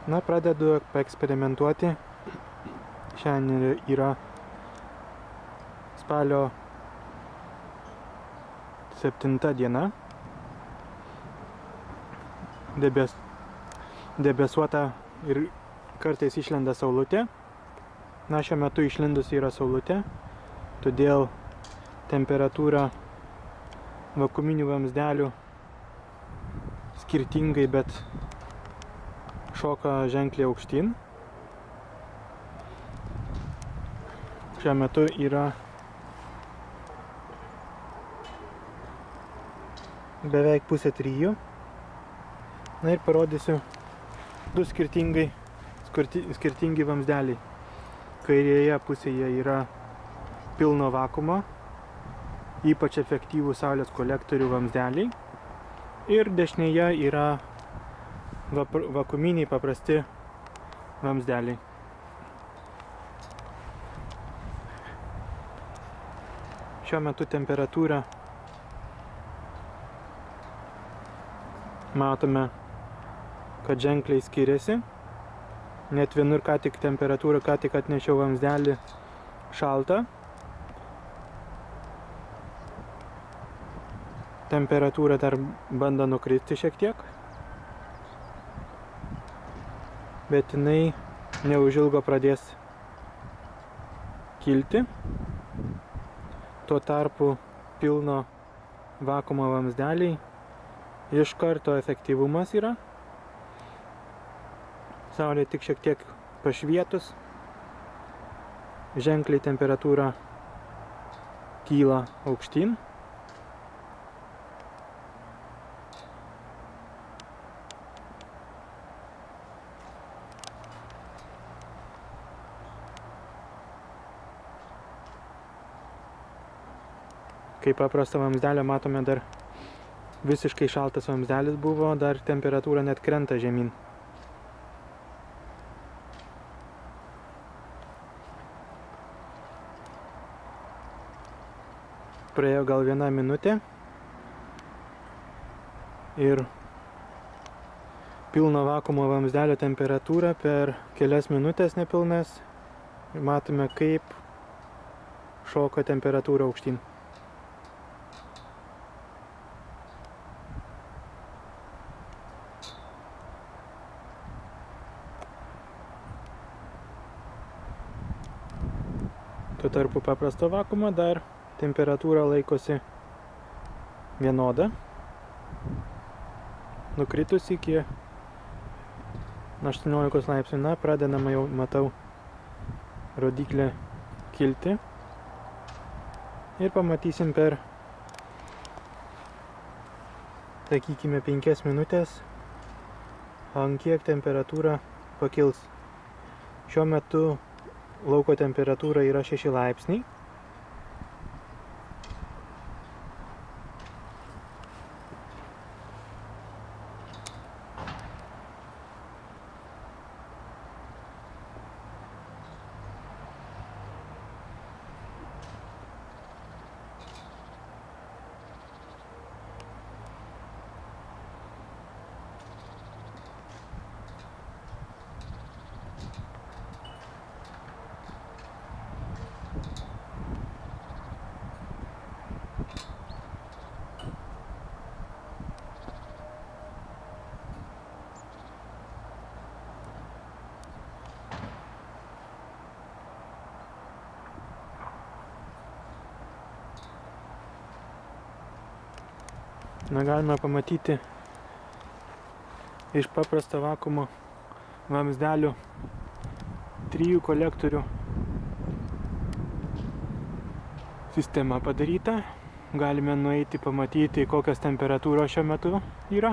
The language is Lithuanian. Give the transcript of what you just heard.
Na, pradedu paeksperimentuoti. Šiandien yra spalio 7 diena. Debesuota ir kartais išlenda saulutė. Na, šiuo metu išlindus yra saulutė, todėl temperatūra vakuuminių vamzdelių skirtingai, bet šoka ženkliai aukštyn. Šiuo metu yra beveik 2:30. Na ir parodysiu du skirtingi vamzdeliai. Kairėje pusėje yra pilno vakuumo, ypač efektyvų saulės kolektorių vamzdeliai. Ir dešinėje yra vakuuminiai paprasti vamzdeliai. Šiuo metu temperatūra matome, kad ženkliai skiriasi. Net vienur ką tik atnešiau vamzdelį šaltą. Temperatūra dar bando nukristi šiek tiek. Bet jinai neužilgo pradės kilti. Tuo tarpu pilno vakuumo vamzdeliai iš karto efektyvumas yra. Saulė tik šiek tiek pašvietus, ženkliai temperatūra kyla aukštyn. Kaip paprasto vamzdelio matome, dar visiškai šaltas vamzdelis buvo, dar temperatūra net krenta žemyn. Praėjo gal 1 minutė ir pilno vakuumo vamzdelio temperatūra per kelias minutės nepilnas. Matome, kaip šoka temperatūra aukštyn. Tuo tarpu paprasto vakuumo dar temperatūra laikosi vienoda. Nukritus iki 18 laipsnių. Na, pradedama jau, matau, rodiklė kilti. Ir pamatysim per, sakykime, 5 minutės, ant kiek temperatūra pakils. Šiuo metu lauko temperatūra yra 6 laipsniai. Na, galime pamatyti iš paprasto vakuumo vamzdelių 3 kolektorių sistema padaryta. Galime nueiti pamatyti, kokios temperatūros šiuo metu yra.